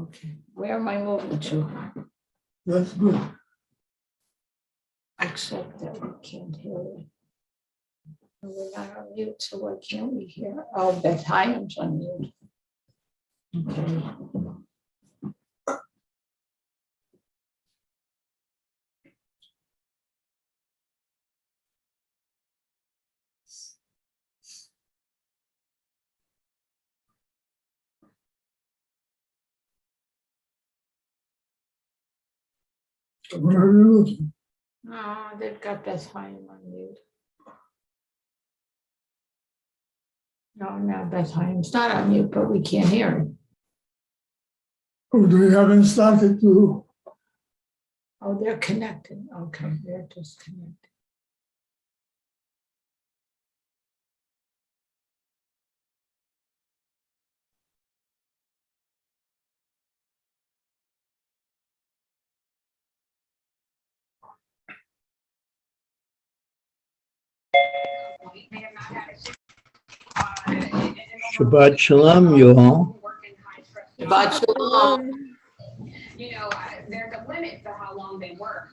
Okay, where am I moving to? That's good. Except that we can't hear it. And we're not on mute, so why can't we hear? Oh, Beth Hyam's on mute. Okay. Where are you looking? No, they've got Beth Hyam on mute. No, now Beth Hyam's not on mute, but we can't hear it. Oh, they haven't started to. Oh, they're connected. Okay, they're just connected. Shabbat Shalom, you all. Shabbat shalom. You know, there's a limit to how long they work.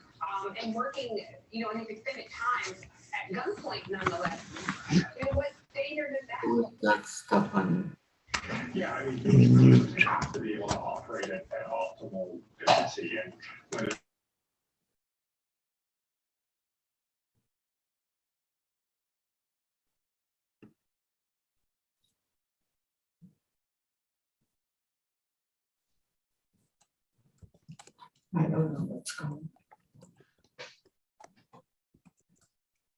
And working, you know, in extended times at gunpoint nonetheless. You know, what danger does that? Who's got stuff on? Yeah, I mean, you have to be able to operate at optimal efficiency and when it- I don't know what's going on.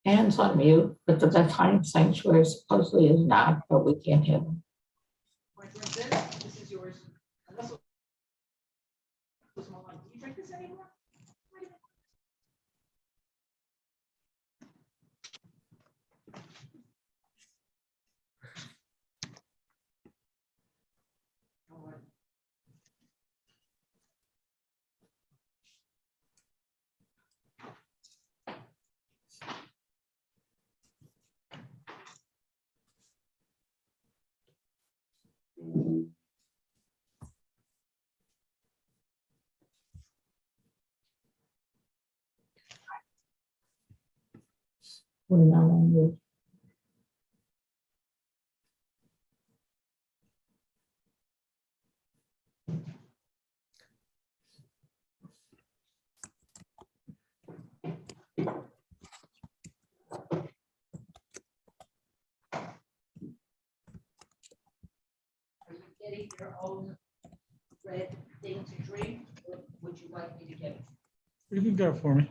Anne's on mute, but the Beth Hyam sanctuary supposedly is not, but we can't hear them. This is yours. Unless it was more like, do you drink this anymore? We're not on mute. Are you getting your own red thing to drink, or would you like me to get it? You can get it for me.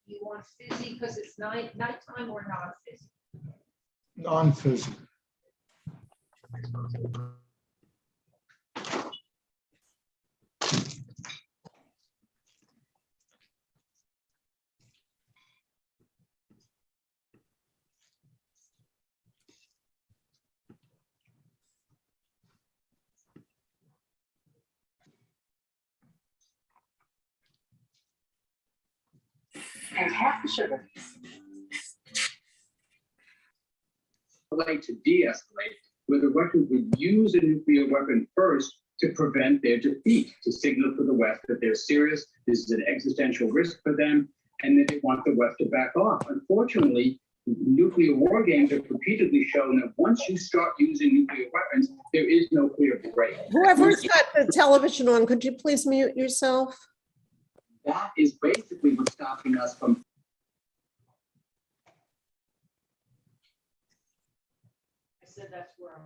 You want fizzy because it's nighttime or non-fizzy? Non-physical. And half the sugar. Way to de-escalate, where the Russians would use a nuclear weapon first to prevent their defeat, to signal to the West that they're serious, this is an existential risk for them, and that they want the West to back off. Unfortunately, nuclear war games have repeatedly shown that once you start using nuclear weapons, there is no clear break. Whoever's got the television on, could you please mute yourself? That is basically what's stopping us from I said that's where I'm.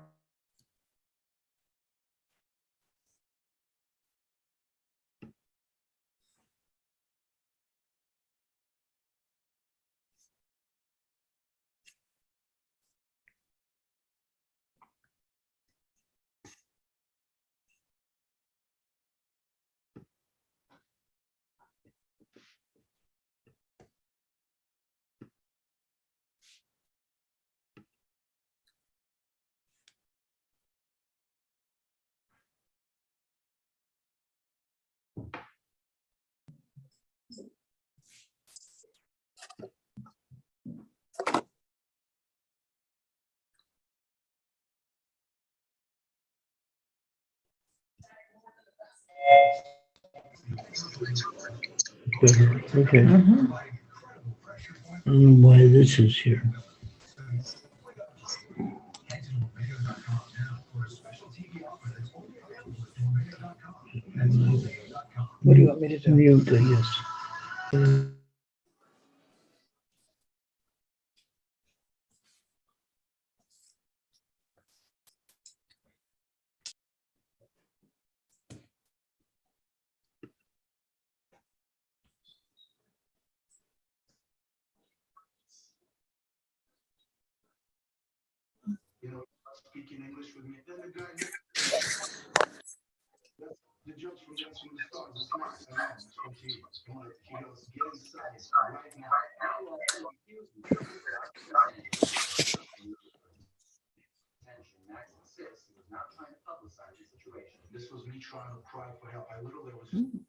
Okay, Mhm. I don't know why this is here. What do you want me to do? Mute, I guess. Speaking English with me. Then the guy, the jokes from Dance from the Stars, the snacks, I know, it's from TV. He goes, get inside right now. Attention, Max insists he was not trying to publicize the situation. This was me trying to cry for help. I literally was just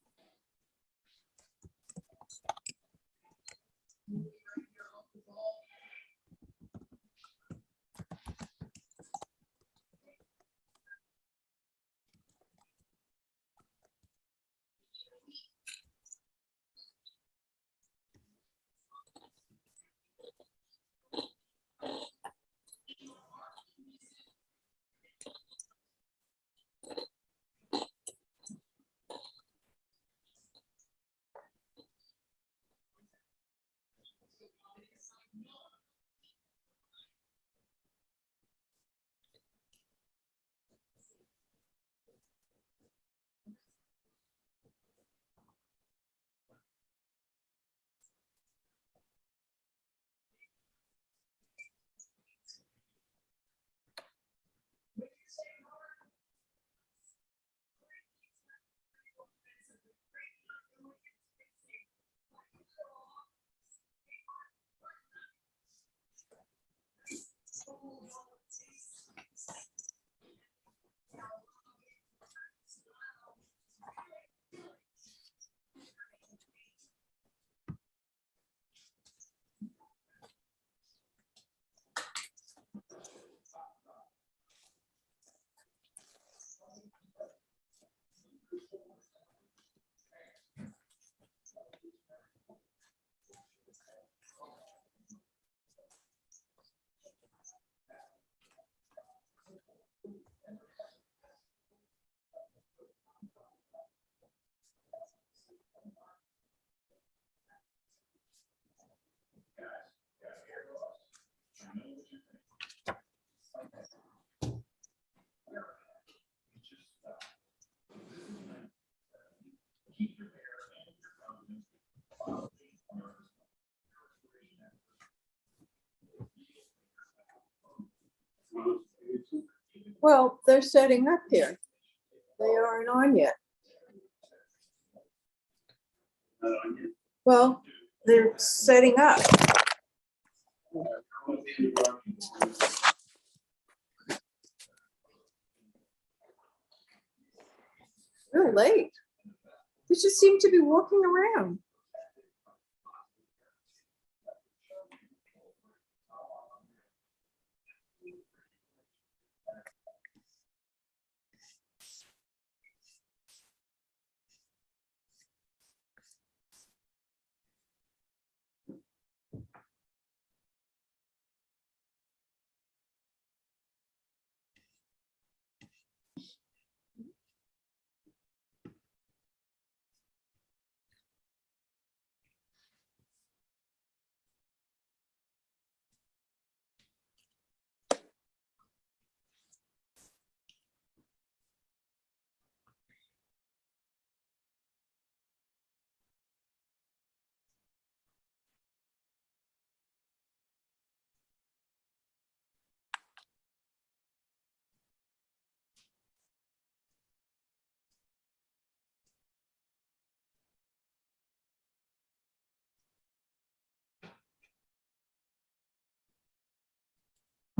Well, they're setting up here. They aren't on yet. Well, they're setting up. They're late. They just seem to be walking around.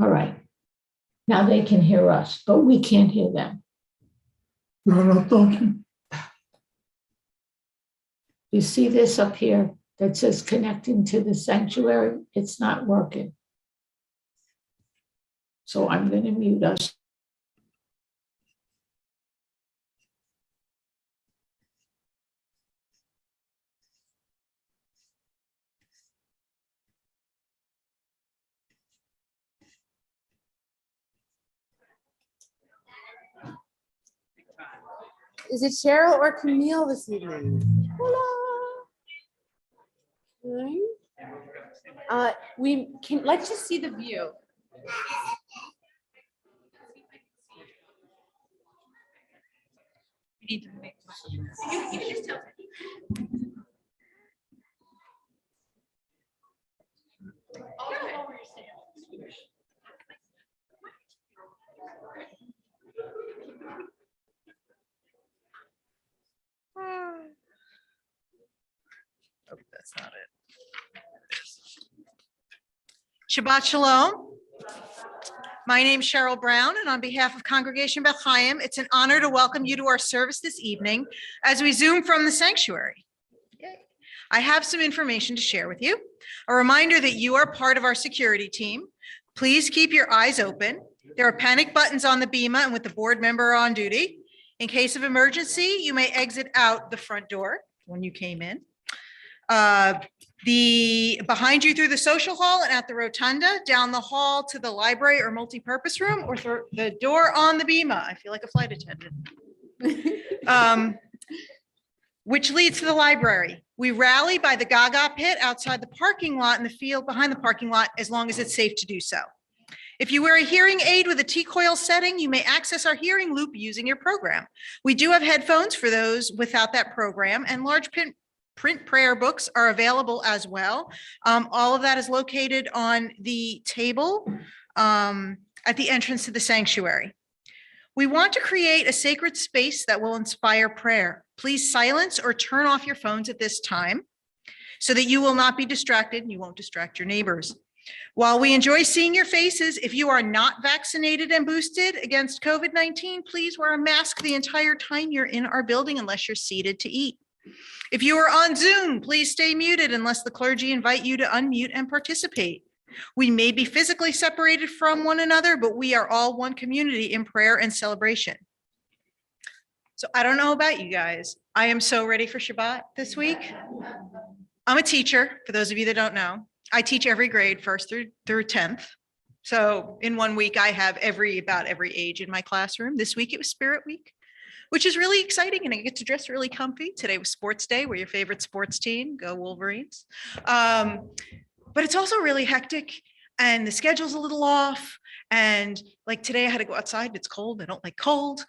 All right. Now they can hear us, but we can't hear them. They're not talking. You see this up here that says connecting to the sanctuary? It's not working. So I'm going to mute us. Is it Cheryl or Camille this evening? Hello. Right. Let's just see the view. You need to make. You just tell me. Oh, that's not it. Shabbat Shalom. My name's Cheryl Brown, and on behalf of Congregation Beth Chaim, it's an honor to welcome you to our service this evening as we Zoom from the sanctuary. Yay. I have some information to share with you. A reminder that you are part of our security team. Please keep your eyes open. There are panic buttons on the bima and with the board member on duty. In case of emergency, you may exit out the front door when you came in. Behind you through the social hall and at the rotunda, down the hall to the library or multi-purpose room, or through the door on the bima. I feel like a flight attendant. Which leads to the library. We rally by the Gaga pit outside the parking lot in the field behind the parking lot, as long as it's safe to do so. If you wear a hearing aid with a T-coil setting, you may access our hearing loop using your program. We do have headphones for those without that program, and large print prayer books are available as well. All of that is located on the table at the entrance to the sanctuary. We want to create a sacred space that will inspire prayer. Please silence or turn off your phones at this time so that you will not be distracted and you won't distract your neighbors. While we enjoy seeing your faces, if you are not vaccinated and boosted against COVID-19, please wear a mask the entire time you're in our building unless you're seated to eat. If you are on Zoom, please stay muted unless the clergy invite you to unmute and participate. We may be physically separated from one another, but we are all one community in prayer and celebration. So I don't know about you guys. I am so ready for Shabbat this week. I'm a teacher, for those of you that don't know. I teach every grade, 1st through 10th. So in 1 week, I have about every age in my classroom. This week it was Spirit Week, which is really exciting, and I get to dress really comfy. Today was sports day. We're your favorite sports team. Go Wolverines. But it's also really hectic, and the schedule's a little off. And like today I had to go outside. It's cold. I don't like cold.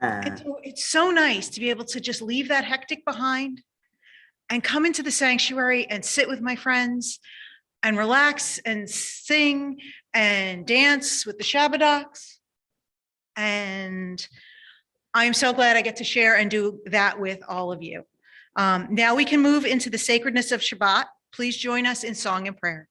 It's so nice to be able to just leave that hectic behind and come into the sanctuary and sit with my friends and relax and sing and dance with the Shabbadocs. And I'm so glad I get to share and do that with all of you. Now we can move into the sacredness of Shabbat. Please join us in song and prayer.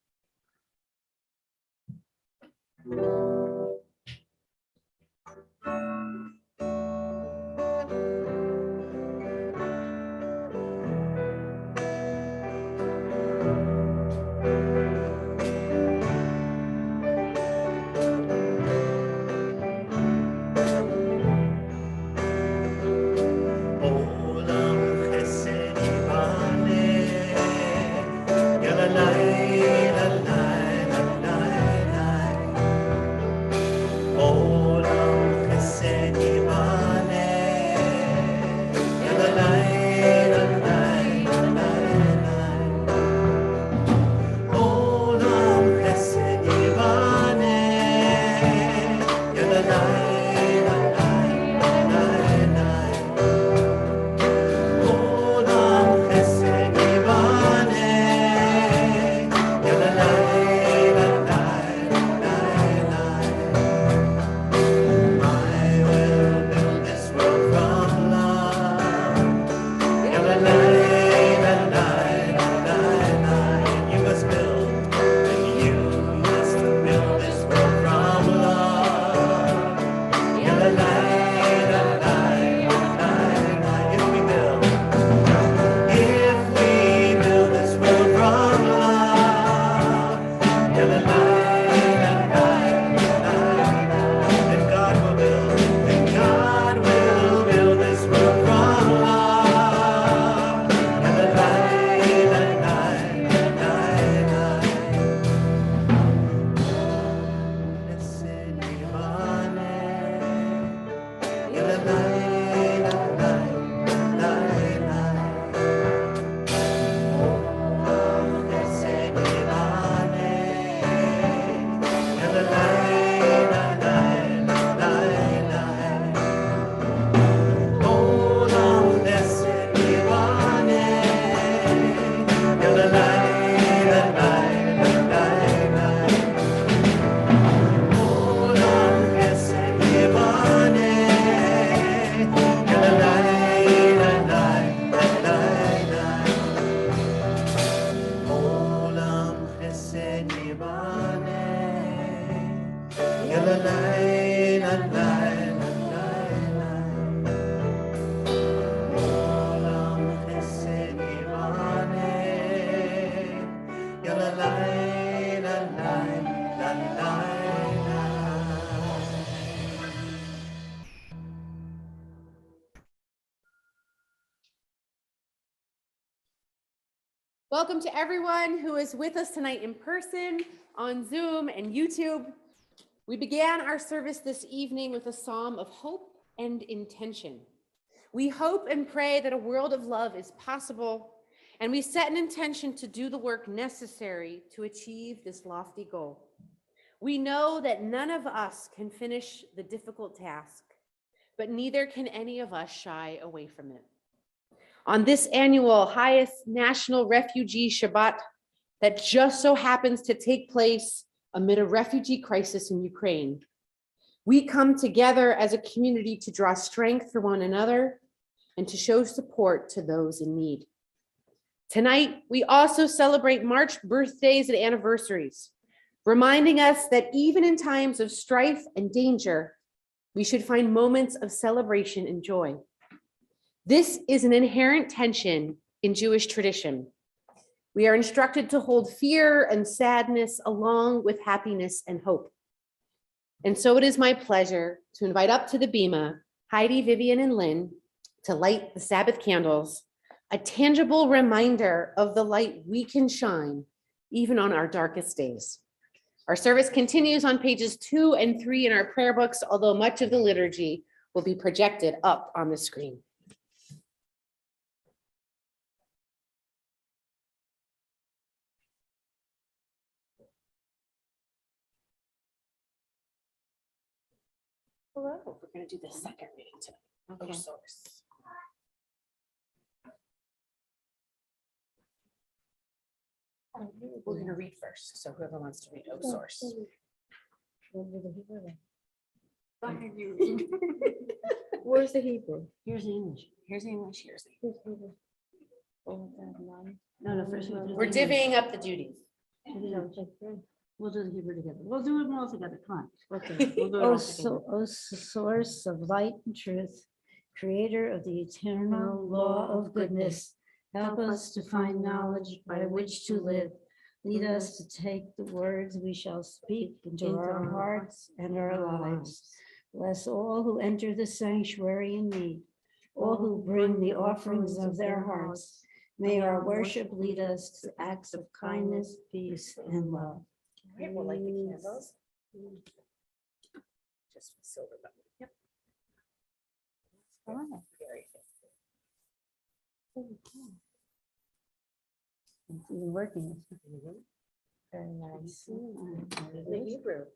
Welcome to everyone who is with us tonight in person, on Zoom and YouTube. We began our service this evening with a psalm of hope and intention. We hope and pray that a world of love is possible, and we set an intention to do the work necessary to achieve this lofty goal. We know that none of us can finish the difficult task, but neither can any of us shy away from it. On this annual highest national refugee Shabbat that just so happens to take place amid a refugee crisis in Ukraine, we come together as a community to draw strength for one another and to show support to those in need. Tonight, we also celebrate March birthdays and anniversaries, reminding us that even in times of strife and danger, we should find moments of celebration and joy. This is an inherent tension in Jewish tradition. We are instructed to hold fear and sadness along with happiness and hope. And so it is my pleasure to invite up to the bima Heidi, Vivian, and Lynn to light the Sabbath candles, a tangible reminder of the light we can shine even on our darkest days. Our service continues on pages 2 and 3 in our prayer books, although much of the liturgy will be projected up on the screen. Hello, we're going to do the second reading tonight. Okay. Source. We're going to read first, so whoever wants to read O source. Where's the Hebrew? Here's the English. Here's the English, here's the Hebrew. No, first we do We're the English. divvying up the duties. We'll do the Hebrew together. We'll do them all together. Come on. Okay. We'll do it all together. O source of light and truth, creator of the eternal law of goodness, help us to find knowledge by which to live. Lead us to take the words we shall speak into our hearts and our lives. Bless all who enter the sanctuary in need, all who bring the offerings of their hearts. May our worship lead us to acts of kindness, peace, and love. All right, we'll light the candles. Just silver button. Yep. Very It's even working. Very nice. The Hebrew.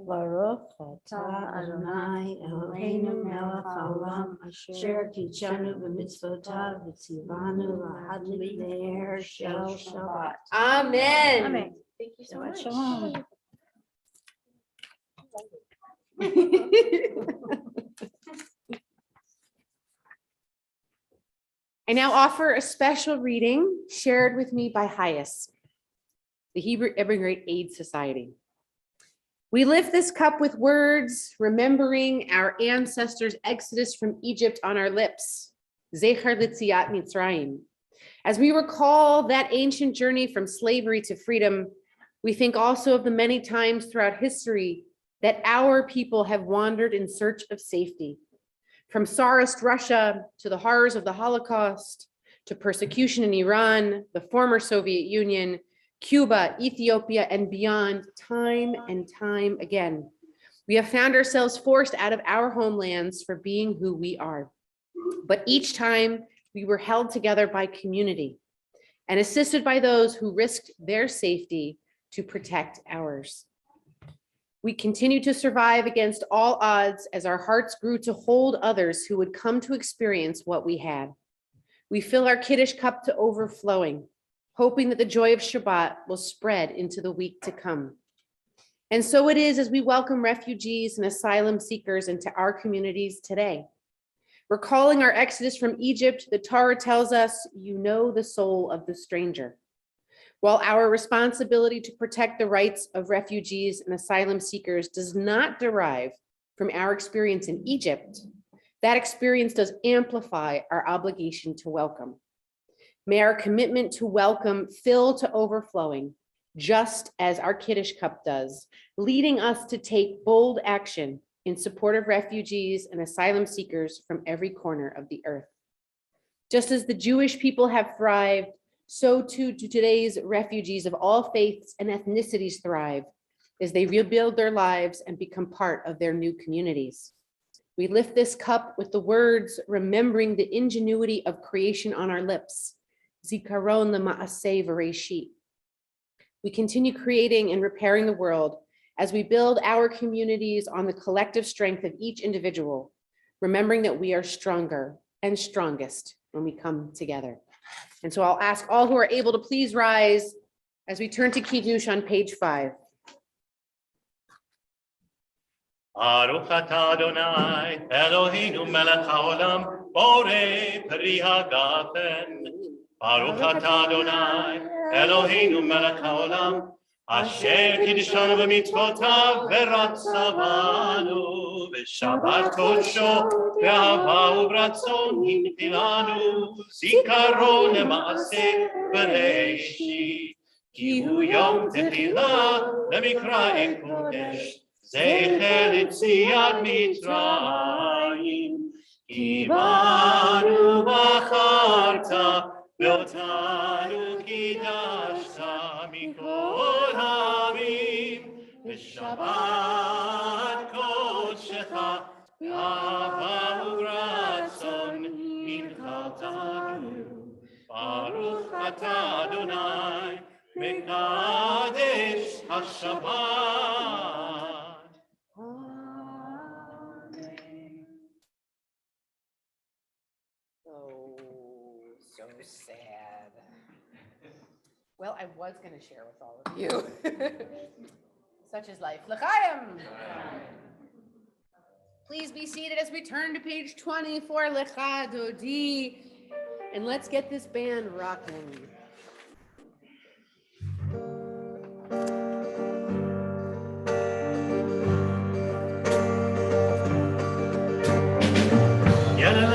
Baruch atah Adonai Eloheinu melech haolam asher kichanu b'mitzvotav v'tzivanu lahadlik ne'er shel Shabbat. Amen. Amen. Thank you so Shabbat much. shalom. I now offer a special reading shared with me by Hayes, the Hebrew Immigrant Aid Society. We lift this cup with words, remembering our ancestors' exodus from Egypt on our lips, Zecher L'Tziat Mitzrayim. As we recall that ancient journey from slavery to freedom, we think also of the many times throughout history that our people have wandered in search of safety. From Tsarist Russia to the horrors of the Holocaust, to persecution in Iran, the former Soviet Union, Cuba, Ethiopia, and beyond, time and time again. We have found ourselves forced out of our homelands for being who we are. But each time we were held together by community and assisted by those who risked their safety to protect ours. We continue to survive against all odds as our hearts grew to hold others who would come to experience what we had. We fill our Kiddush cup to overflowing, hoping that the joy of Shabbat will spread into the week to come. And so it is as we welcome refugees and asylum seekers into our communities today. Recalling our exodus from Egypt, the Torah tells us, you know the soul of the stranger. While our responsibility to protect the rights of refugees and asylum seekers does not derive from our experience in Egypt, that experience does amplify our obligation to welcome. May our commitment to welcome fill to overflowing, just as our Kiddush cup does, leading us to take bold action in support of refugees and asylum seekers from every corner of the earth. Just as the Jewish people have thrived, so too do today's refugees of all faiths and ethnicities thrive as they rebuild their lives and become part of their new communities. We lift this cup with the words, remembering the ingenuity of creation on our lips. Zikaron lema'aseh v'reishit. We continue creating and repairing the world as we build our communities on the collective strength of each individual, remembering that we are stronger and strongest when we come together. And so I'll ask all who are able to please rise as we turn to Kiddush on page 5. Baruch atah Adonai, Eloheinu melech haolam, borei peri hagafen. Baruch atah Adonai, Eloheinu melech haolam, asher kiddishanu b'mitzvotav v'ratzavanu, v'shabbat kodsho v'ahava u'bratzon hintilanu, zikaron lema'aseh v'reishit, ki hu yom tehillah lemikra kodesh. Zecher Yetziat Mitzrayim, ki banu bacharta, ve'otanu kidashta mikol ha'amim, v'shabbat kodshecha, ve'ahava u'ratzon hinchaltanu. Baruch atah Adonai, mekadesh haShabbat. So sad. Well, I was going to share with all of you. Such is life. L'chaim. Please be seated as we turn to page 24, Lecha Dodi. And let's get this band rocking. Yeah.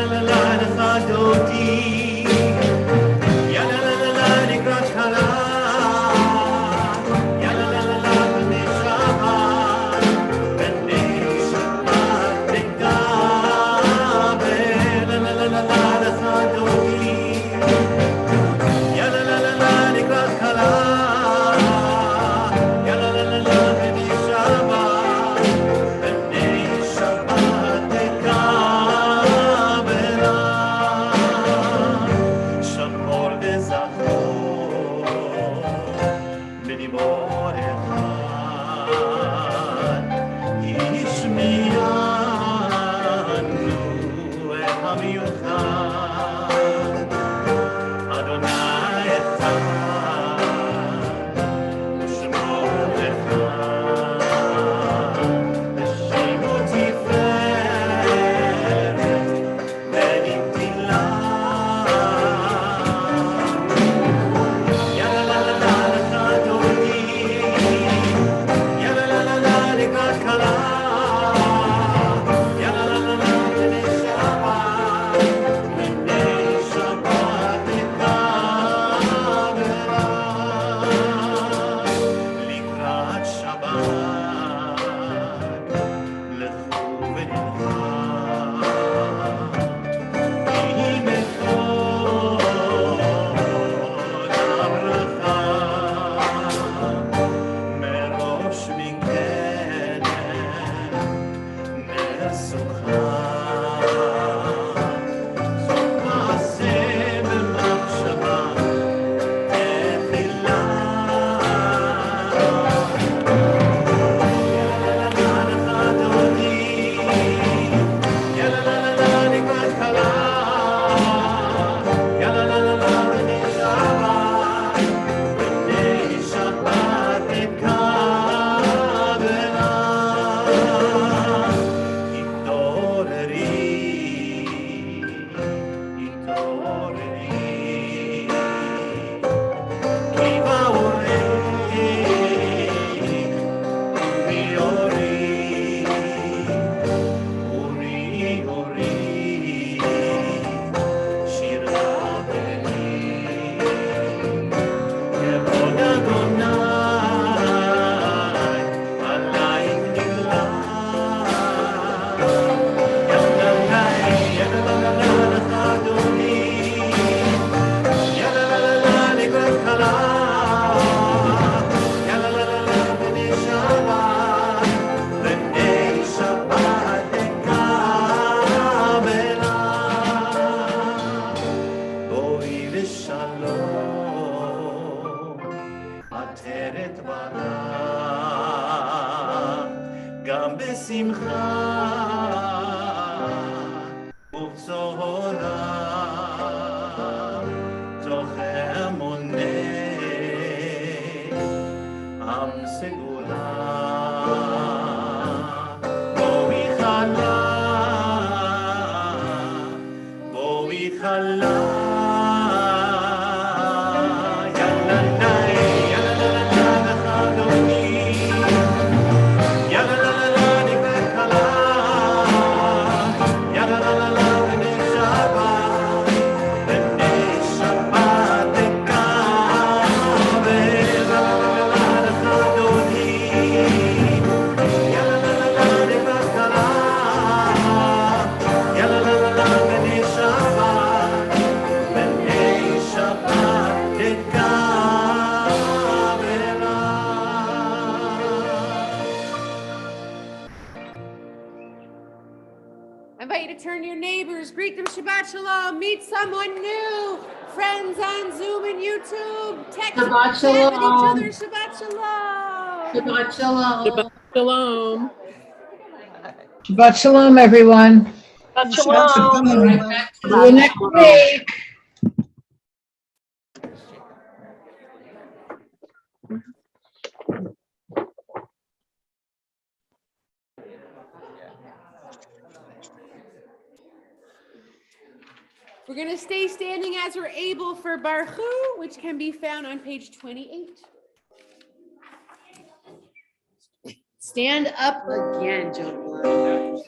לבטר את דבריו, גם בשמחה ובצהרה, תוך אמוני עם סגולה. בואי חלה, I invite you to turn to your neighbors, greet them Shabbat Shalom, meet someone new, friends on Zoom and YouTube, text Shabbat chat with each Shalom. other, Shabbat Shalom. Shabbat Shalom. Shabbat Shalom. Shabbat shalom, everyone. Shabbat shalom. See you next week. We're going to stay standing as we're able for Baruch, which can be found on page 28. Stand up again, Joe.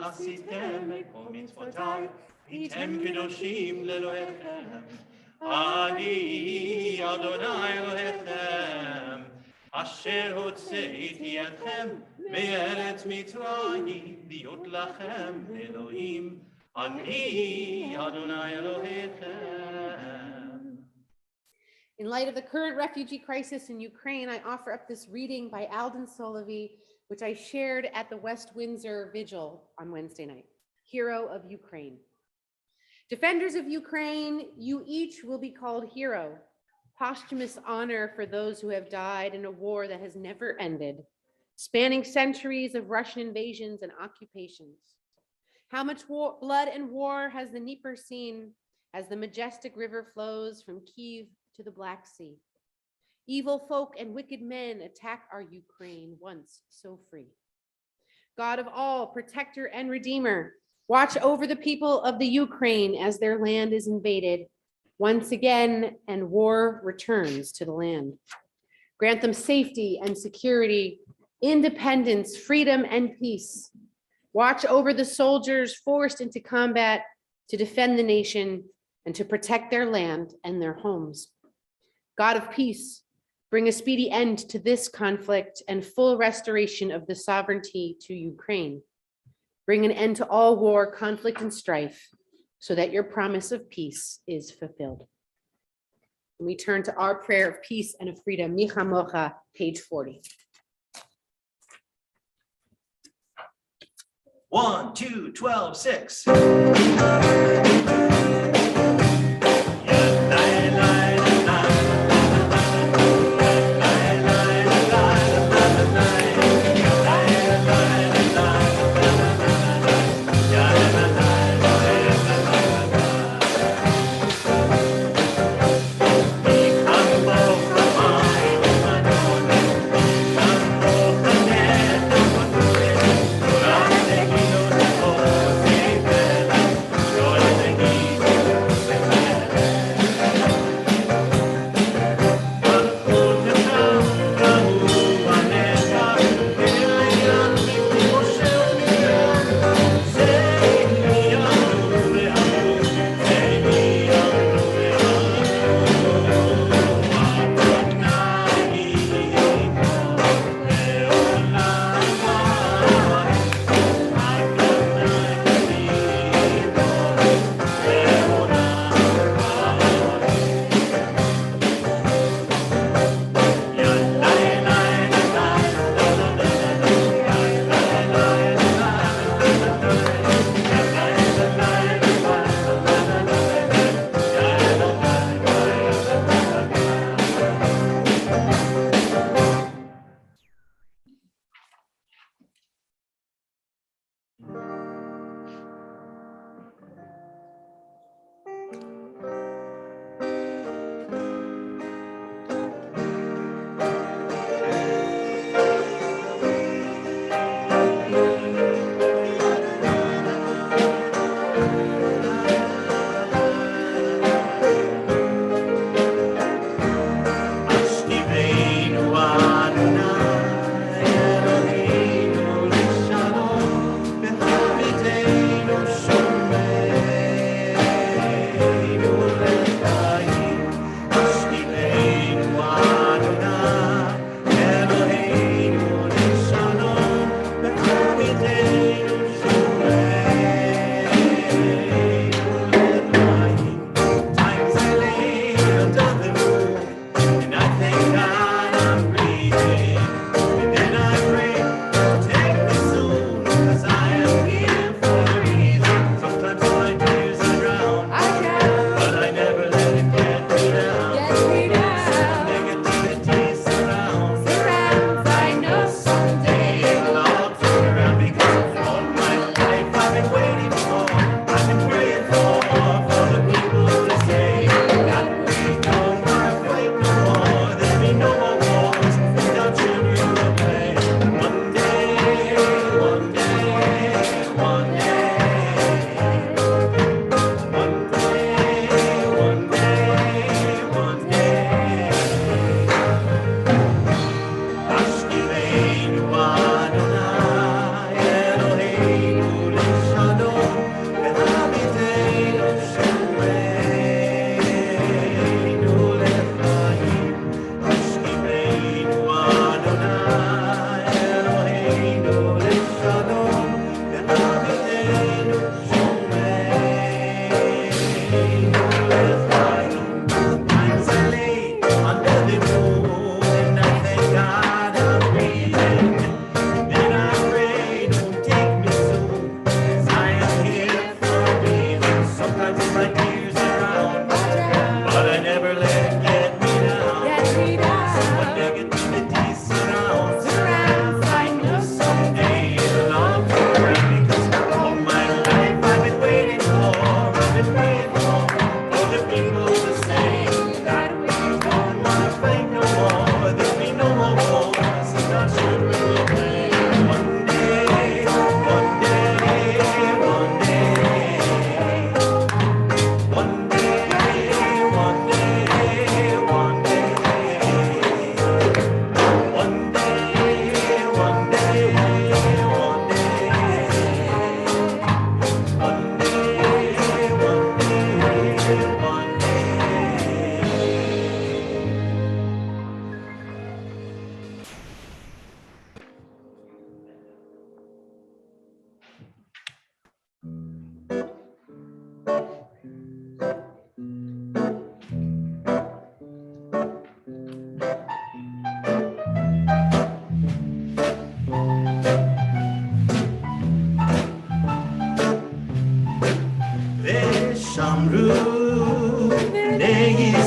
ועשיתם את כל מצוותיי, הייתם קדושים לאלוהיכם. אני אדוני אלוהיכם, אשר הוצאתי אתכם מארץ מצרים, להיות לכם אלוהים. אני אדוני אלוהיכם. In light of the current refugee crisis in Ukraine, I offer up this reading by Alden Solovey, which I shared at the West Windsor Vigil on Wednesday night. Hero of Ukraine. Defenders of Ukraine, you each will be called hero, posthumous honor for those who have died in a war that has never ended, spanning centuries of Russian invasions and occupations. How much blood and war has the Dnieper seen as the majestic river flows from Kyiv to the Black Sea? Evil folk and wicked men attack our Ukraine, once so free. God of all, protector and redeemer, watch over the people of the Ukraine as their land is invaded once again and war returns to the land. Grant them safety and security, independence, freedom, and peace. Watch over the soldiers forced into combat to defend the nation and to protect their land and their homes. God of peace, bring a speedy end to this conflict and full restoration of the sovereignty to Ukraine. Bring an end to all war, conflict, and strife so that your promise of peace is fulfilled. And we turn to our prayer of peace and of freedom, Mi Chamocha, page 40. 1, 2, 12, 6.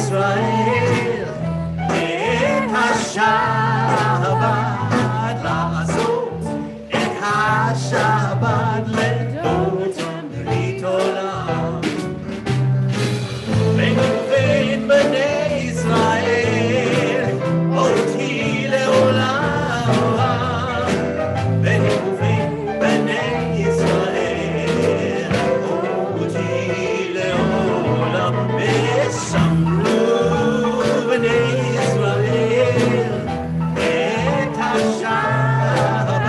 ישראל את השבת לעשות את השבת לדורתם ברית עולם בין ובין בני ישראל אותי לעולם בין ובין בני ישראל אותי לעולם ושמרו בני ישראל את השבת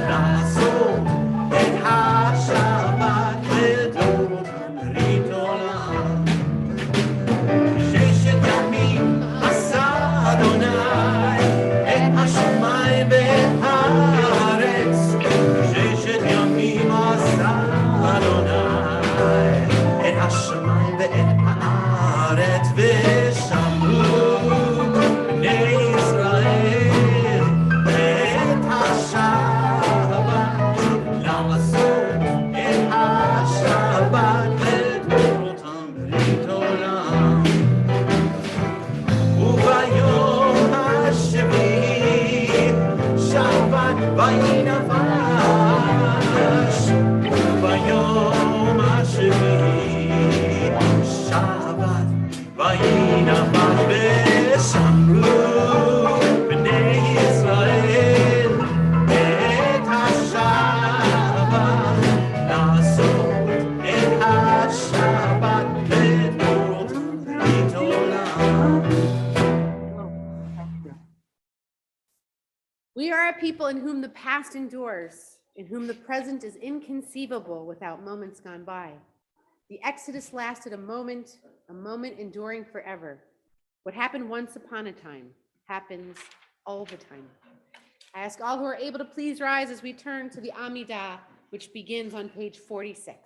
לעשות את השבת לדורתם ברית עולם ששת ימים עשה אדוני את השמיים ואת הארץ ששת ימים עשה אדוני את השמיים ואת הארץ ושמרו בני ישראל את השבת לעשות את השבת לדורותם ברית עולם וביום השביעי שבת וינפש וביום השביעי שבת וינפש ושמרו בני ישראל את השבת לעשות את השבת לדורותם ברית עולם We are a people in whom the past endures, in whom the present is inconceivable without moments gone by. The Exodus lasted a moment enduring forever. What happened once upon a time happens all the time. I ask all who are able to please rise as we turn to the Amidah, which begins on page 46.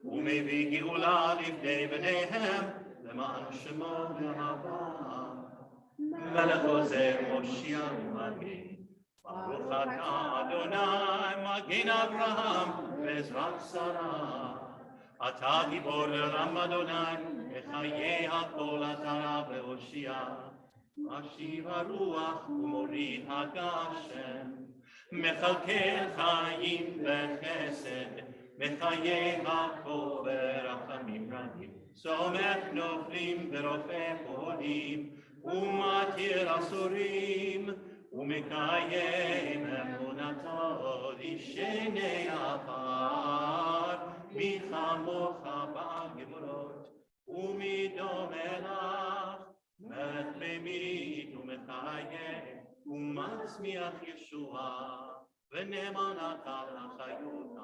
ומביא גאולה לפני בניהם למען שמו ואהבה מלך עוזר מושיע ומגן ברוך אתה אדוני מגן אברהם ועזרת שרה אתה גיבור לעולם אדוני וחיי הכל אתה רב להושיע משיב הרוח ומוריד הגשם מכלכל חיים וחסד בחיי הכל ברחמים רבים, סומך נופלים ורופא חולים, ומתיר אסורים, ומקיים אמונתו אישני עפר, מי כמוך בגבורות, ומדומה לך, מלך ממית ומחיה, ומצמיח ישועה, ונאמנת על החיותך.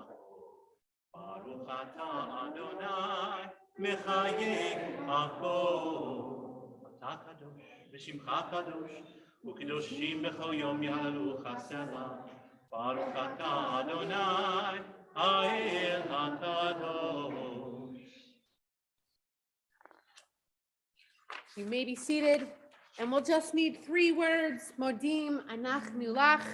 ברוך אתה אדוני, מחיה הכל. אתה קדוש, ושמך קדוש, וקדושים בכל יום יעלו חסנה. ברוך אתה אדוני, האל הקדוש. You may be seated, and we'll just need 3 words. Modim anachnu lach.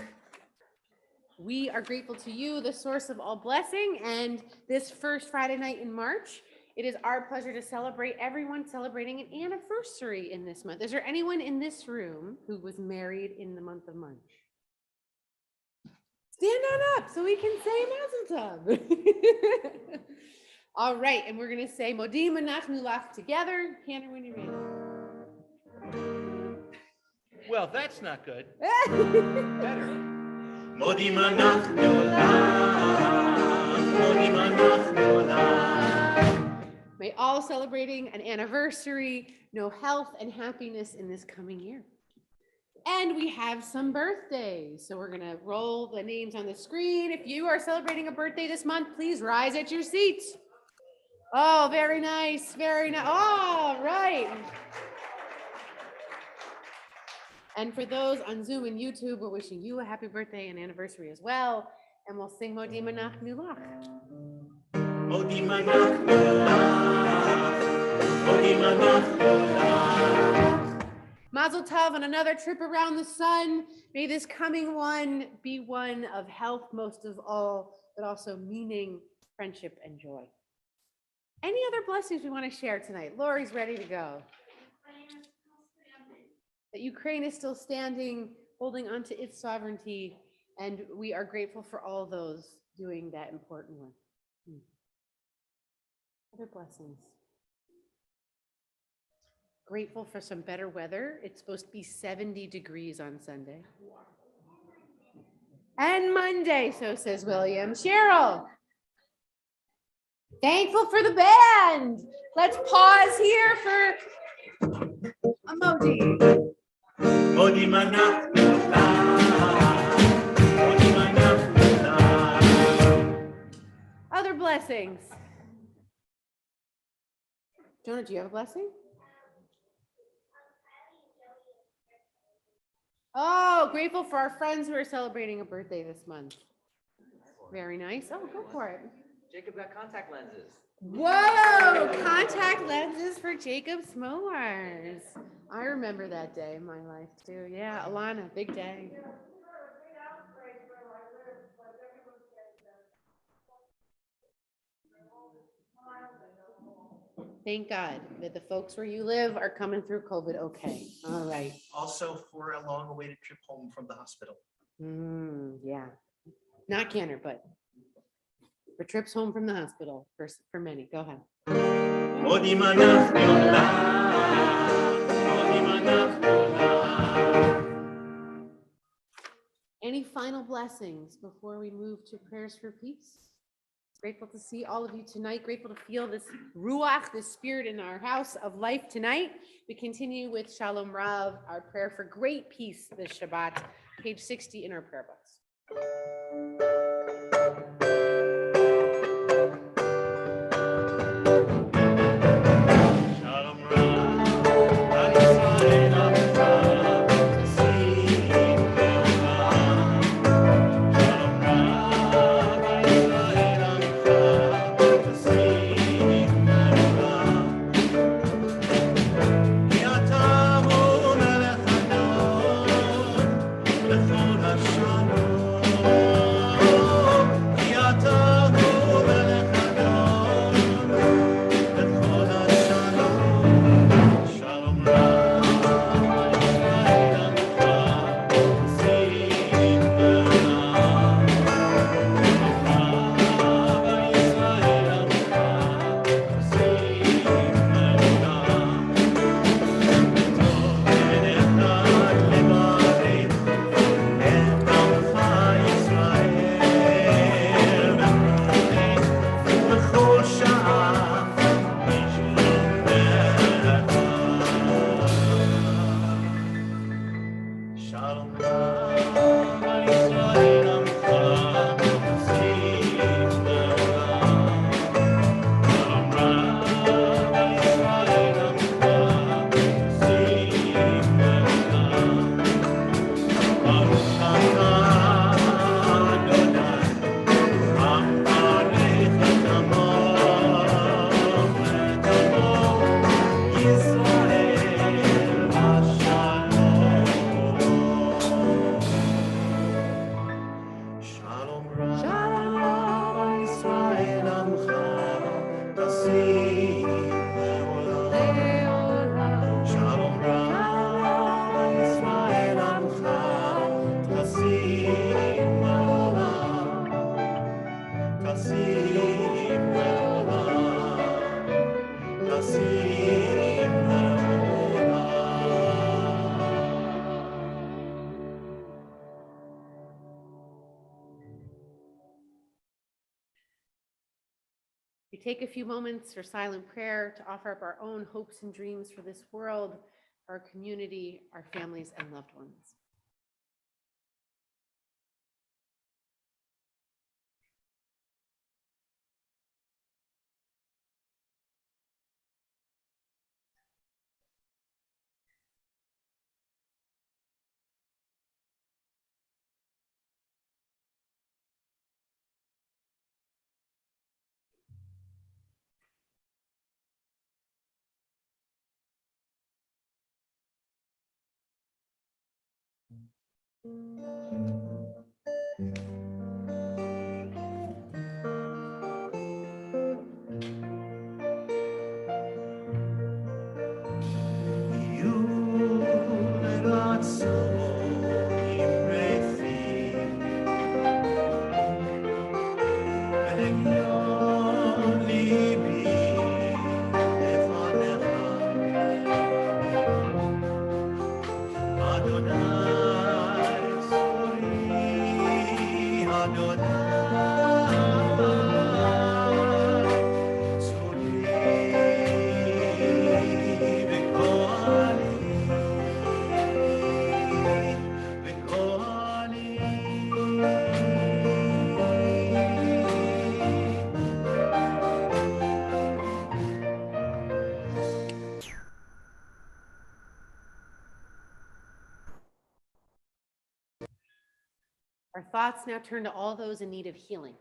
We are grateful to you, the source of all blessing, and this first Friday night in March, it is our pleasure to celebrate everyone celebrating an anniversary in this month. Is there anyone in this room who was married in the month of March? Stand on up so we can say Mazel Tov. All right, and we're going to say Modim anachnu lach together. Hannah, when you're ready. Well, that's not good. Better. Modim anachnu lach, modim anachnu lach. May all celebrating an anniversary know health and happiness in this coming year. And we have some birthdays. So we're going to roll the names on the screen. If you are celebrating a birthday this month, please rise at your seats. Oh, very nice. Very nice. All right. And for those on Zoom and YouTube, we're wishing you a happy birthday and anniversary as well. And we'll sing Modim anachnu lach. Modim anachnu lach, modim anachnu lach. Mazel tov on another trip around the sun. May this coming one be one of health most of all, but also meaning, friendship, and joy. Any other blessings we want to share tonight? Lori's ready to go. That Ukraine is still standing, holding on to its sovereignty, and we are grateful for all those doing that important work. Other blessings. Grateful for some better weather. It's supposed to be 70 degrees on Sunday. And Monday, so says William. Cheryl. Thankful for the band. Let's pause here for emoji. Modim anachnu lach, modim anachnu lach. Other blessings. Jonah, do you have a blessing? Oh, grateful for our friends who are celebrating a birthday this month. Very nice. Oh, go for it. Jacob got contact lenses. Whoa, contact lenses for Jacob Smowars. I remember that day in my life too. Yeah, Alana, big day. Thank God that the folks where you live are coming through COVID okay. All right. Also for a long-awaited trip home from the hospital. Yeah. Not Canner, but for trips home from the hospital for many. Go ahead. Modim anachnu lach, modim anachnu lach. Any final blessings before we move to prayers for peace? Grateful to see all of you tonight. Grateful to feel this ruach, this spirit in our house of life tonight. We continue with Shalom Rav, our prayer for great peace this Shabbat, page 60 in our prayer books. Shalom. take a few moments for silent prayer to offer up our own hopes and dreams for this world, our community, our families, and loved ones. Our thoughts now turn to all those in need of healing.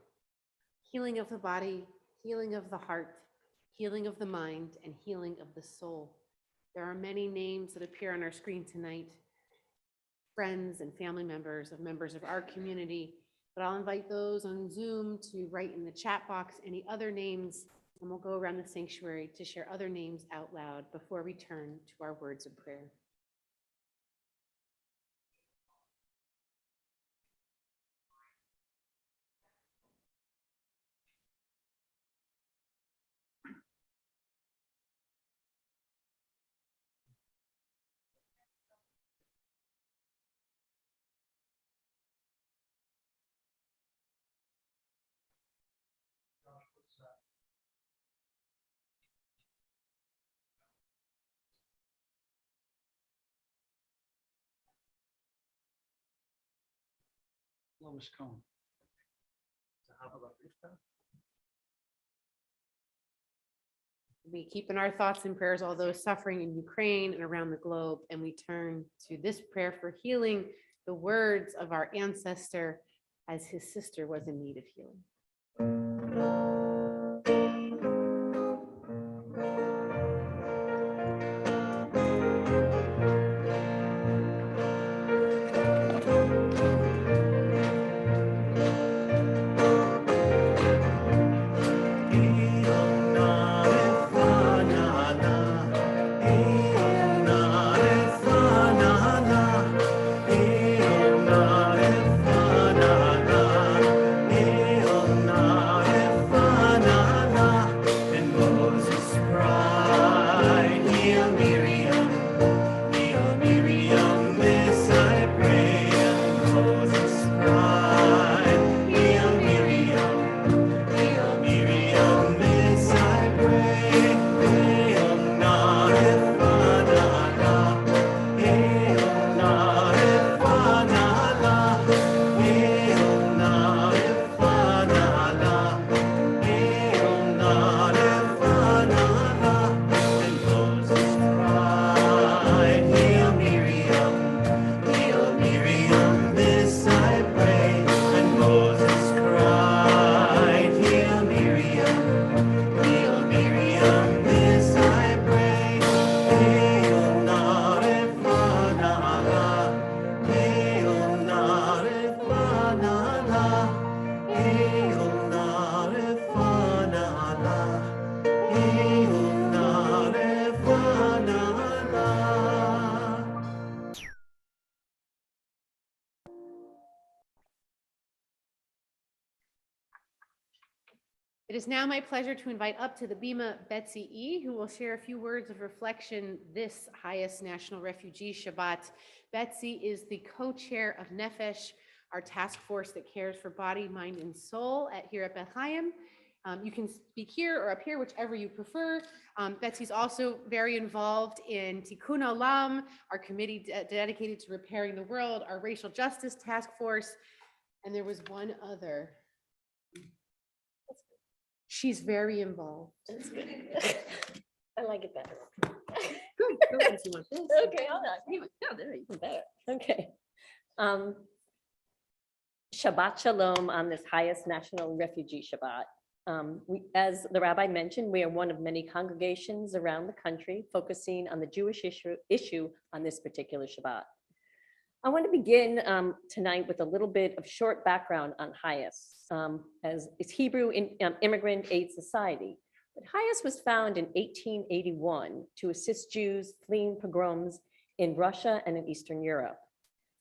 Healing of the body, healing of the heart, healing of the mind, and healing of the soul. There are many names that appear on our screen tonight, friends and family members of our community, but I'll invite those on Zoom to write in the chat box any other names, and we'll go around the sanctuary to share other names out loud before we turn to our words of prayer. Lowest cone. We keep in our thoughts and prayers all those suffering in Ukraine and around the globe, and we turn to this prayer for healing, the words of our ancestor as his sister was in need of healing. It is now my pleasure to invite up to the Bima Betsy E., who will share a few words of reflection this highest National Refugee Shabbat. Betsy is the co-chair of Nefesh, our task force that cares for body, mind, and soul here at Beth Chaim. You can speak here or up here, whichever you prefer. Betsy's also very involved in Tikkun Olam, our committee dedicated to repairing the world, our racial justice task force, and there was one other. She's very involved. I like it better. Good. Go ahead, you want this? Okay, hold on. No, they're even better. Okay. Shabbat Shalom on this highest national refugee Shabbat. As the rabbi mentioned, we are one of many congregations around the country focusing on the Jewish issue on this particular Shabbat. I want to begin tonight with a little bit of short background on HIAS, as it's Hebrew Immigrant Aid Society. But HIAS was founded in 1881 to assist Jews fleeing pogroms in Russia and in Eastern Europe.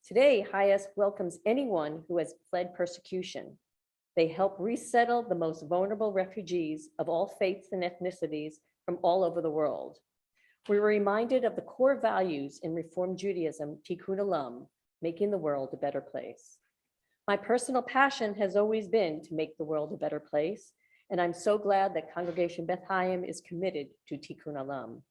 Today, HIAS welcomes anyone who has fled persecution. They help resettle the most vulnerable refugees of all faiths and ethnicities from all over the world. We were reminded of the core values in Reform Judaism, Tikkun Olam, making the world a better place. My personal passion has always been to make the world a better place, and I'm so glad that Congregation Beth Chaim is committed to Tikkun Olam.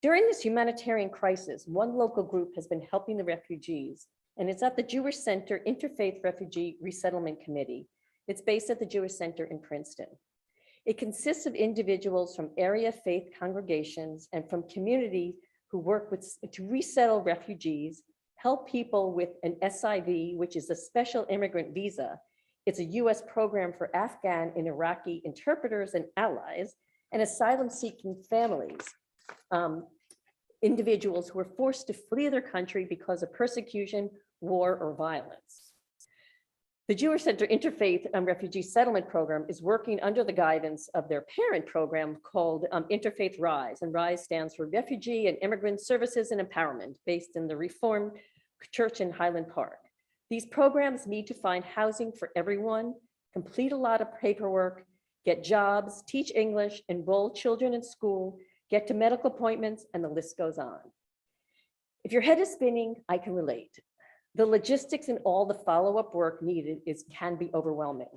During this humanitarian crisis, one local group has been helping the refugees, and it's at the Jewish Center Interfaith Refugee Resettlement Committee. It's based at the Jewish Center in Princeton. It consists of individuals from area faith congregations and from communities who work to resettle refugees, help people with an SIV, which is a special immigrant visa. It's a US program for Afghan and Iraqi interpreters and allies, and asylum-seeking families, individuals who were forced to flee their country because of persecution, war, or violence. The Jewish Center Interfaith Refugee Settlement Program is working under the guidance of their parent program called Interfaith RISE, and RISE stands for Refugee and Immigrant Services and Empowerment, based in the Reformed Church in Highland Park. These programs need to find housing for everyone, complete a lot of paperwork, get jobs, teach English, enroll children in school, get to medical appointments, and the list goes on. If your head is spinning, I can relate. The logistics and all the follow-up work needed can be overwhelming.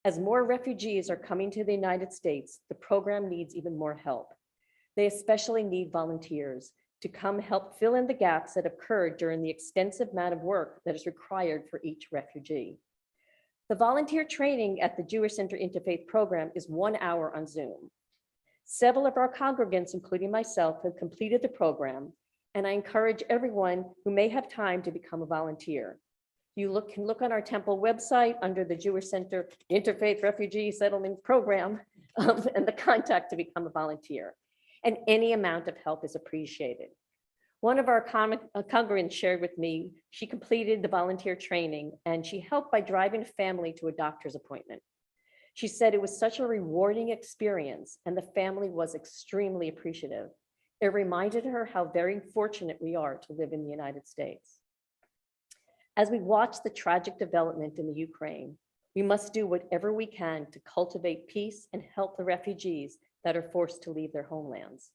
As more refugees are coming to the United States, the program needs even more help. They especially need volunteers to come help fill in the gaps that occurred during the extensive amount of work that is required for each refugee. The volunteer training at the Jewish Center Interfaith program is 1 hour on Zoom. Several of our congregants, including myself, have completed the program, and I encourage everyone who may have time to become a volunteer. You can look on our temple website under the Jewish Center Interfaith Refugee Settlement Program and the contact to become a volunteer. And any amount of help is appreciated. One of our congregants shared with me, she completed the volunteer training and she helped by driving a family to a doctor's appointment. She said it was such a rewarding experience and the family was extremely appreciative. It reminded her how very fortunate we are to live in the United States. As we watch the tragic development in the Ukraine, we must do whatever we can to cultivate peace and help the refugees that are forced to leave their homelands.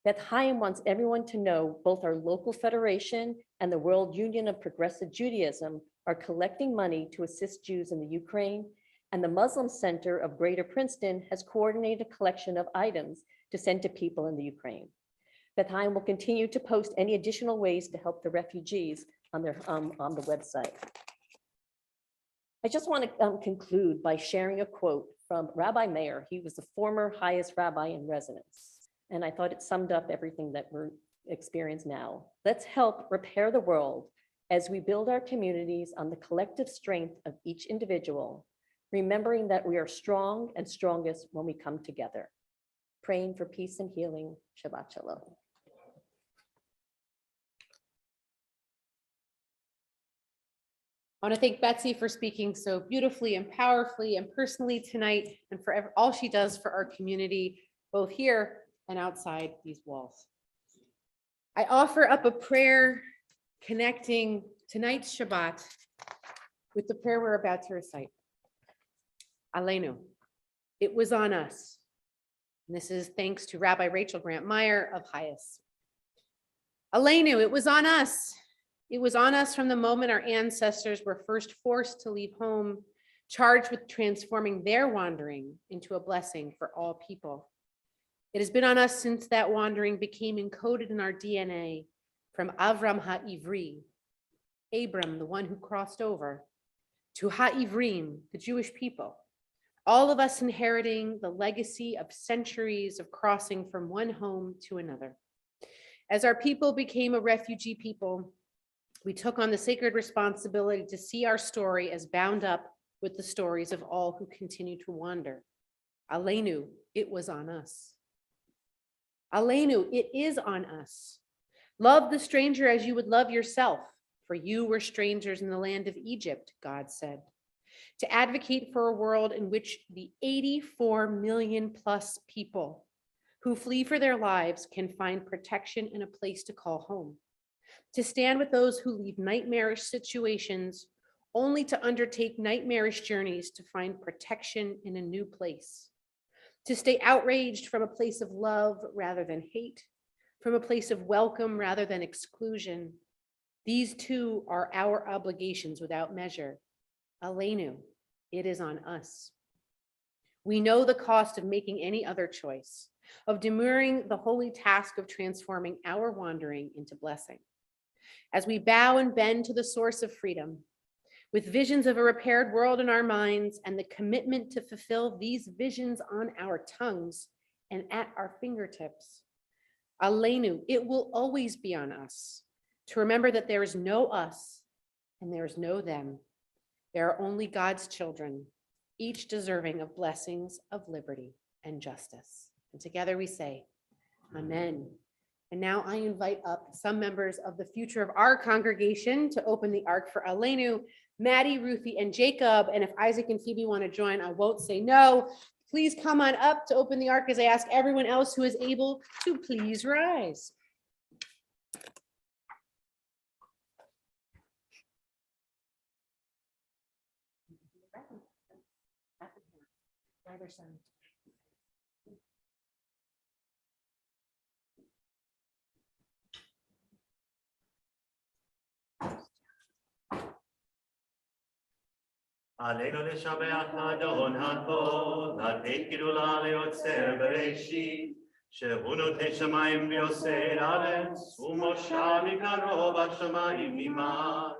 Beth Chaim wants everyone to know both our local federation and the World Union of Progressive Judaism are collecting money to assist Jews in the Ukraine, and the Muslim Center of Greater Princeton has coordinated a collection of items to send to people in the Ukraine. Beth Chaim will continue to post any additional ways to help the refugees on the website. I just want to conclude by sharing a quote from Rabbi Meir. He was the former highest rabbi in residence, and I thought it summed up everything that we're experiencing now. Let's help repair the world as we build our communities on the collective strength of each individual, remembering that we are strong and strongest when we come together. Praying for peace and healing. Shabbat Shalom. I want to thank Betsy for speaking so beautifully and powerfully and personally tonight, and for all she does for our community, both here and outside these walls. I offer up a prayer connecting tonight's Shabbat with the prayer we're about to recite. Aleinu, it was on us. And this is thanks to Rabbi Rachel Grant Meyer of HIAS. Aleinu, it was on us. It was on us from the moment our ancestors were first forced to leave home charged with transforming their wandering into a blessing for all people. It has been on us since that wandering became encoded in our DNA from Avram HaIvri, Abram, the one who crossed over, to HaIvrim, the Jewish people, all of us inheriting the legacy of centuries of crossing from one home to another. As our people became a refugee people, we took on the sacred responsibility to see our story as bound up with the stories of all who continue to wander. Aleinu, it was on us. Aleinu, it is on us. Love the stranger as you would love yourself, for you were strangers in the land of Egypt, God said. To advocate for a world in which the 84 million plus people who flee for their lives can find protection and a place to call home. To stand with those who leave nightmarish situations only to undertake nightmarish journeys to find protection in a new place. To stay outraged from a place of love rather than hate, from a place of welcome rather than exclusion. These two are our obligations without measure. Aleinu, it is on us. We know the cost of making any other choice, of demurring the holy task of transforming our wandering into blessing. As we bow and bend to the source of freedom, with visions of a repaired world in our minds and the commitment to fulfill these visions on our tongues and at our fingertips, Aleinu, it will always be on us to remember that there is no us and there is no them. There are only God's children, each deserving of blessings of liberty and justice. And together we say, Amen. And now I invite up some members of the future of our congregation to open the ark for Aleinu, Maddie, Ruthie, and Jacob. And if Isaac and Phoebe want to join, I won't say no. Please come on up to open the ark as I ask everyone else who is able to please rise. Either side. עלינו לשבח אדון הכל, לתת גדולה ליוצר בראשית, שהוא נותן שמיים ויוסר ארץ, ומושב מקרוב השמיים ממעל,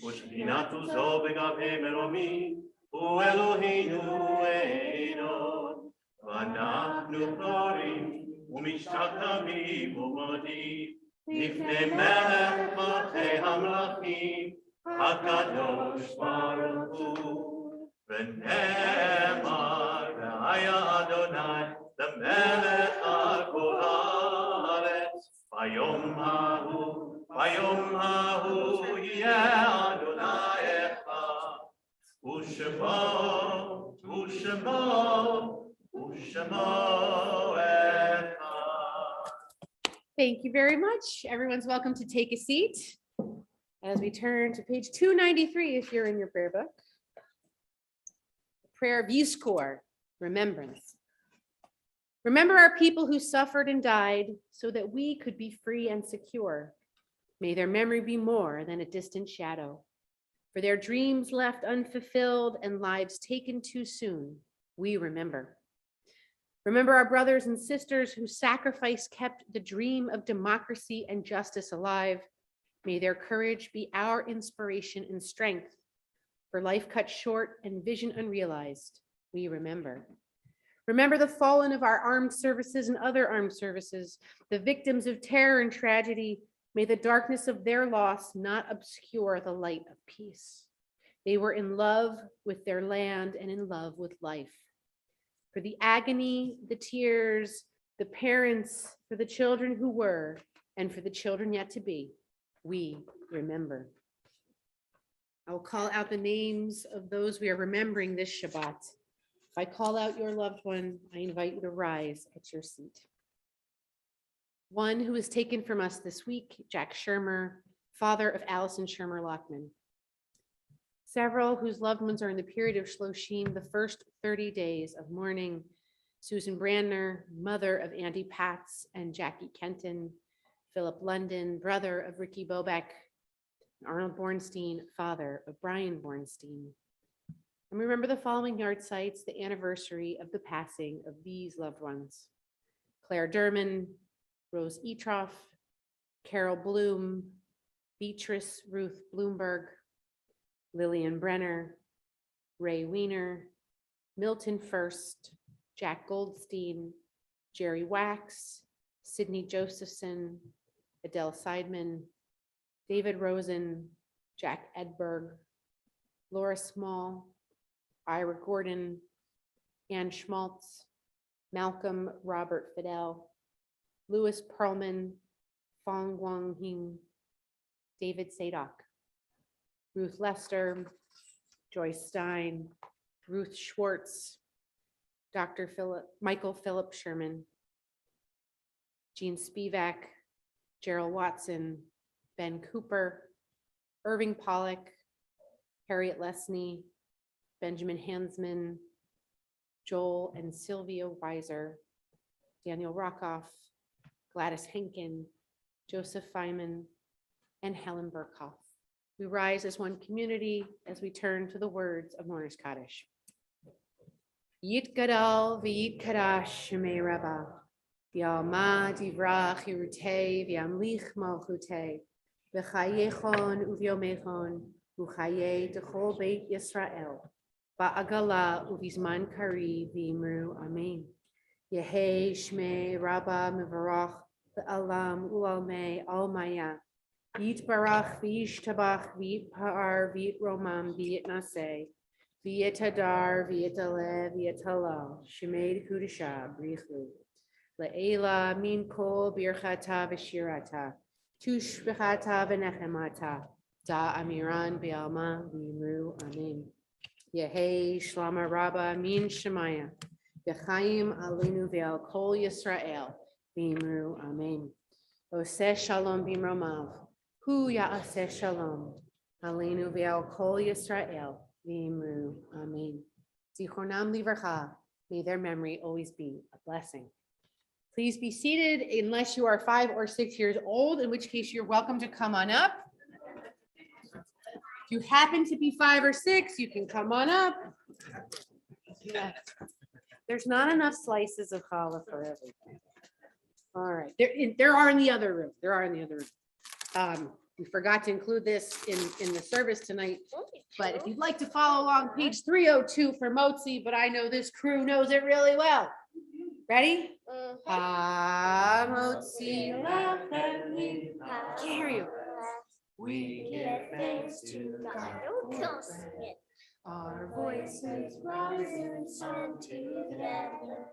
ושכינת עוזו בגבי מרומי, הוא אלוהינו עליון, ואנחנו קוראים ומשתחווים ומודים, לפני מלך מלכי המלכים, הקדוש ברוך הוא, ונאמר והיה אדוני למלך על כל הארץ, ביום ההוא יהיה אדוני אחד, ושמו אחד. Thank you very much. Everyone's welcome to take a seat. As we turn to page 293, if you're in your prayer book, prayer of Yizkor, remembrance. Remember our people who suffered and died so that we could be free and secure. May their memory be more than a distant shadow. For their dreams left unfulfilled and lives taken too soon, we remember. Remember our brothers and sisters whose sacrifice kept the dream of democracy and justice alive. May their courage be our inspiration and strength. For life cut short and vision unrealized, we remember. Remember the fallen of our armed services and other armed services, the victims of terror and tragedy. May the darkness of their loss not obscure the light of peace. They were in love with their land and in love with life. For the agony, the tears, the parents, for the children who were, and for the children yet to be, we remember. I will call out the names of those we are remembering this Shabbat. If I call out your loved one, I invite you to rise at your seat. One who was taken from us this week, Jack Shermer, father of Allison Shermer Lockman. Several whose loved ones are in the period of Shloshim, the first 30 days of mourning. Susan Brandner, mother of Andy Patz and Jackie Kenton, Philip London, brother of Ricky Bobeck, Arnold Bornstein, father of Brian Bornstein. And remember the following yard sites, the anniversary of the passing of these loved ones. Claire Derman, Rose Etroff, Carol Bloom, Beatrice Ruth Bloomberg, Lillian Brenner, Ray Weiner, Milton First, Jack Goldstein, Jerry Wax, Sydney Josephson, Adele Seidman, David Rosen, Jack Edberg, Laura Small, Ira Gordon, Ann Schmaltz, Malcolm Robert Fidel, Louis Perlman, Fong Wang Hing, David Sadok, Ruth Lester, Joyce Stein, Ruth Schwartz, Michael Philip Sherman, Jean Spivak, Gerald Watson, Ben Cooper, Irving Pollock, Harriet Lesney, Benjamin Hansman, Joel and Sylvia Weiser, Daniel Rockoff, Gladys Henkin, Joseph Feynman, and Helen Burkhoff. We rise as one community as we turn to the words of Mourner's Kaddish. Yit Gadol v'yit Kadash Shemei Rabbah, v'yalma divrach yirutei v'yamlich malchutei, v'chayechon uvyomechon, u'chayei d'chol beit Yisrael, ba'agala uvizman kari v'imru amen. Yehei Shmei Rabbah Mevarach v'alam u'almei almaya, Yit barach v'yish tabach v'yit pa'ar v'yit romam v'yit naseh, v'yit hadar v'yit aleh v'yit halal, shemed kudasha brichlu, le'ela min kol birchata v'shirata, tush b'chata v'nechemata, da amiran b'alma v'imru amen. Yehei shlama rabba min shemaya, v'chaim alinu v'al kol Yisrael, v'imru amen. Oseh shalom b'imromav, Hu ya'aseh shalom, Aleinu ve'al kol Yisrael, v'imru, amen. Zichronam livracha, may their memory always be a blessing. Please be seated unless you are 5 or 6 years old, in which case you're welcome to come on up. If you happen to be 5 or 6, you can come on up. Yes. There's not enough slices of challah for everything. All right, there are in the other room. There are in the other room. We forgot to include this in the service tonight, but if you'd like to follow along, page 302 for Motzi, but I know this crew knows it really well. Ready? Ha Motzi lachem, can't hear you. We give thanks to God. Our voices rise in song together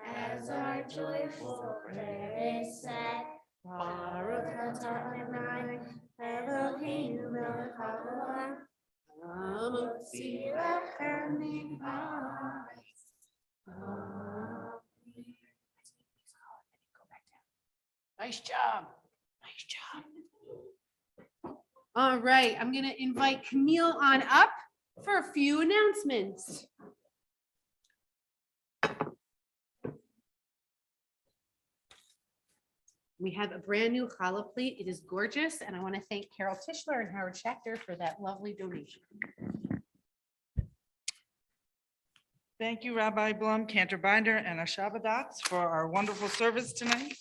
as our joyful prayer is said. Baruch atah Adonai Eloheinu melech haolam, hamotzi lechem min ha'aretz. Nice job. Nice job. All right, I'm going to invite Camille on up for a few announcements. We have a brand new challah plate. It is gorgeous, and I want to thank Carol Tischler and Howard Schechter for that lovely donation. Thank you, Rabbi Blum, Cantor Binder, and our Shabbat for our wonderful service tonight.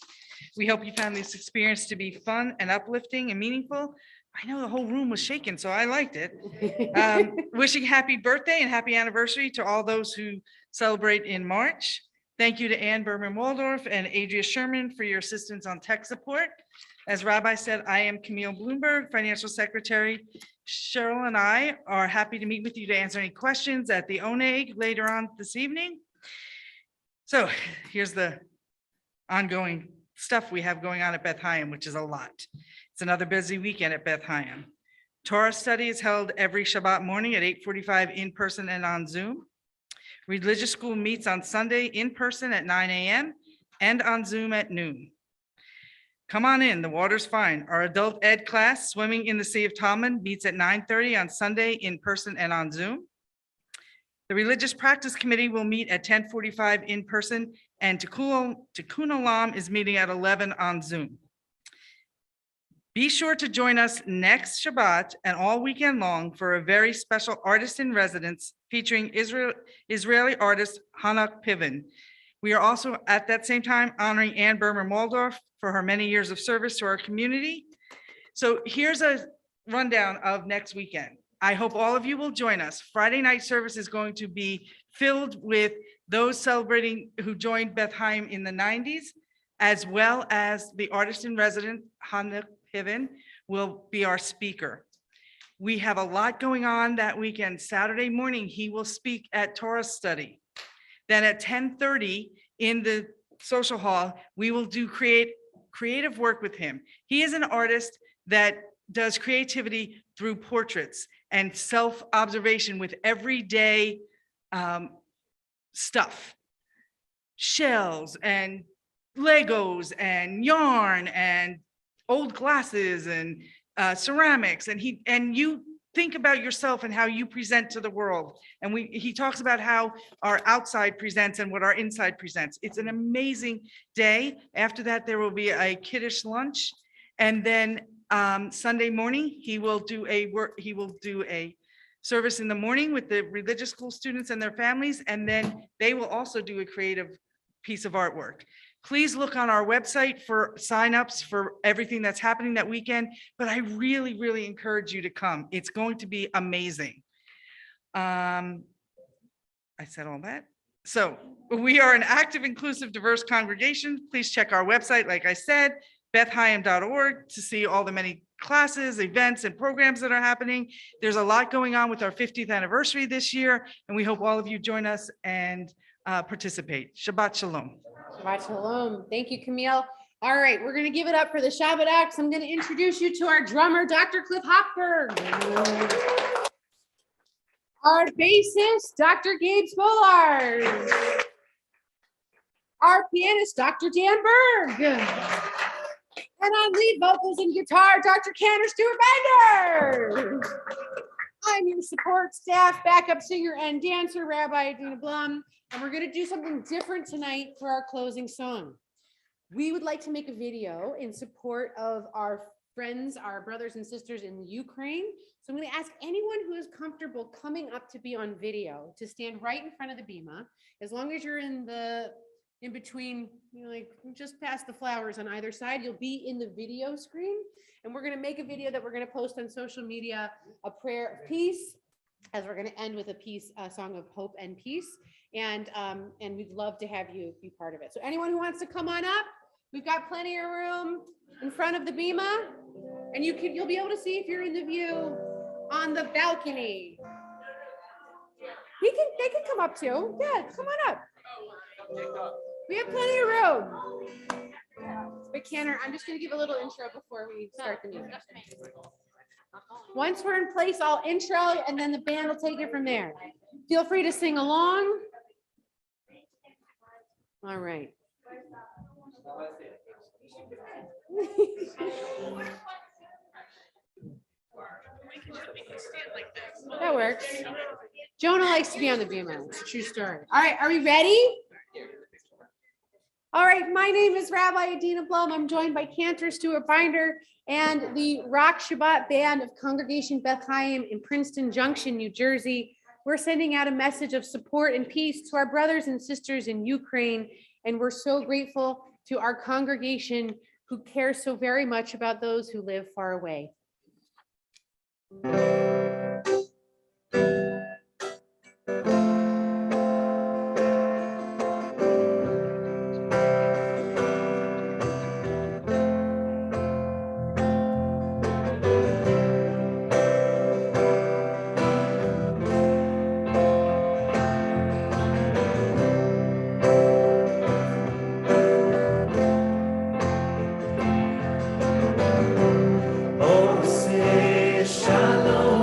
We hope you found this experience to be fun and uplifting and meaningful. I know the whole room was shaking, so I liked it. Wishing happy birthday and happy anniversary to all those who celebrate in March. Thank you to Ann Berman Waldorf and Adria Sherman for your assistance on tech support. As Rabbi said, I am Camille Bloomberg, Financial Secretary. Cheryl and I are happy to meet with you to answer any questions at the ONEG later on this evening. So here's the ongoing stuff we have going on at Beth Hayim, which is a lot. It's another busy weekend at Beth Hayim. Torah study is held every Shabbat morning at 8:45 in person and on Zoom. Religious school meets on Sunday in person at 9 a.m. and on Zoom at noon. Come on in, the water's fine. Our adult ed class, Swimming in the Sea of Talmud, meets at 9:30 on Sunday in person and on Zoom. The Religious Practice Committee will meet at 10:45 in person, and Tikkun Olam is meeting at 11 on Zoom. Be sure to join us next Shabbat and all weekend long for a very special artist in residence featuring Israeli artist Hanak Piven. We are also at that same time honoring Ann Bermer Waldorf for her many years of service to our community. So here's a rundown of next weekend. I hope all of you will join us. Friday night service is going to be filled with those celebrating who joined Beth Chaim in the 90s, as well as the artist in residence, Hanak Piven, will be our speaker. We have a lot going on that weekend. Saturday morning, he will speak at Torah study. Then at 10:30 in the social hall, we will do creative work with him. He is an artist that does creativity through portraits and self-observation with everyday stuff, shells and Legos and yarn and old glasses and ceramics. And you think about yourself and how you present to the world. And he talks about how our outside presents and what our inside presents. It's an amazing day. After that, there will be a kiddush lunch. And then Sunday morning, he will do a service in the morning with the religious school students and their families. And then they will also do a creative piece of artwork. Please look on our website for signups for everything that's happening that weekend, but I really, really encourage you to come. It's going to be amazing. I said all that. So we are an active, inclusive, diverse congregation. Please check our website, like I said, bethchaim.org, to see all the many classes, events, and programs that are happening. There's a lot going on with our 50th anniversary this year, and we hope all of you join us and participate. Shabbat Shalom. Shabbat Shalom. Thank you, Camille. All right, we're going to give it up for the Shabbat acts. I'm going to introduce you to our drummer, Dr. Cliff Hochberg. Our bassist, Dr. Gabe Smollard. Our pianist, Dr. Dan Berg. And on lead vocals and guitar, Dr. Cantor Stewart Bender. I'm your support staff, backup singer and dancer, Rabbi Adina Blum. And we're going to do something different tonight for our closing song. We would like to make a video in support of our friends, our brothers and sisters in Ukraine. So I'm going to ask anyone who is comfortable coming up to be on video to stand right in front of the bima. As long as you're in between, like just past the flowers on either side, you'll be in the video screen. And we're going to make a video that we're going to post on social media, a prayer of peace, as we're going to end with a song of hope and peace. And we'd love to have you be part of it. So anyone who wants to come on up, we've got plenty of room in front of the bima, and you'll be able to see if you're in the view on the balcony. They can come up too. Yeah, come on up. We have plenty of room. But Cantor, I'm just going to give a little intro before we start the music. Once we're in place, I'll intro, and then the band will take it from there. Feel free to sing along. All right. That works. Jonah likes to be on the bima. It's a true story. All right, are we ready? All right, my name is Rabbi Adina Blum. I'm joined by Cantor Stewart Binder and the Rock Shabbat Band of Congregation Beth Chaim in Princeton Junction, New Jersey. We're sending out a message of support and peace to our brothers and sisters in Ukraine, and we're so grateful to our congregation who cares so very much about those who live far away. Oh, say shalom.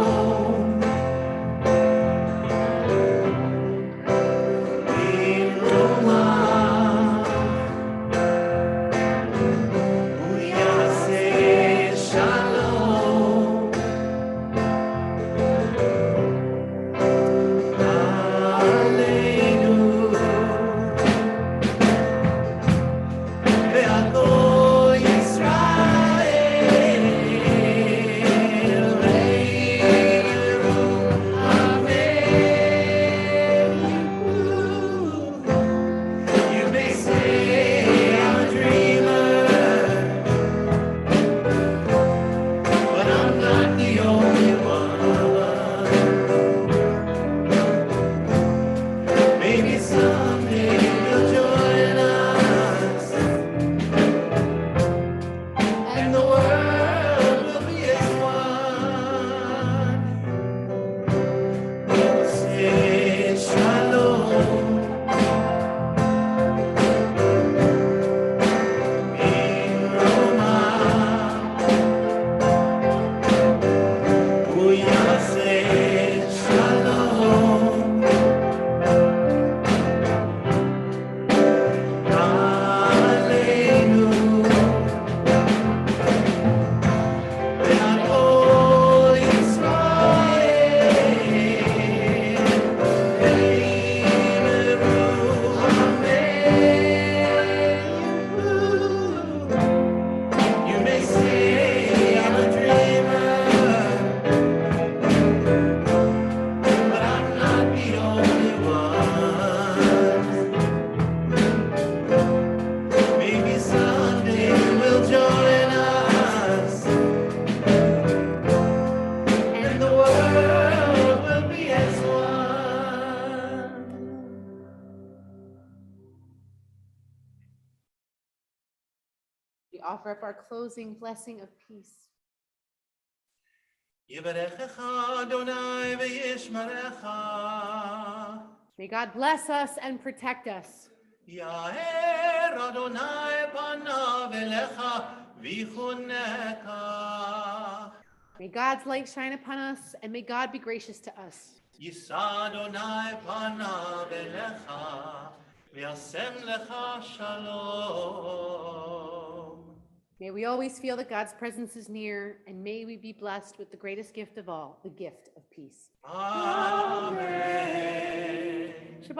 offer up our closing blessing of peace. יברכך אדוני וישמרך. May God bless us and protect us. יאר אדוני פניו אליך ויחונך. May God's light shine upon us and may God be gracious to us. יישא אדוני פניו אליך וישם לך שלום. May we always feel that God's presence is near, and may we be blessed with the greatest gift of all, the gift of peace. Amen.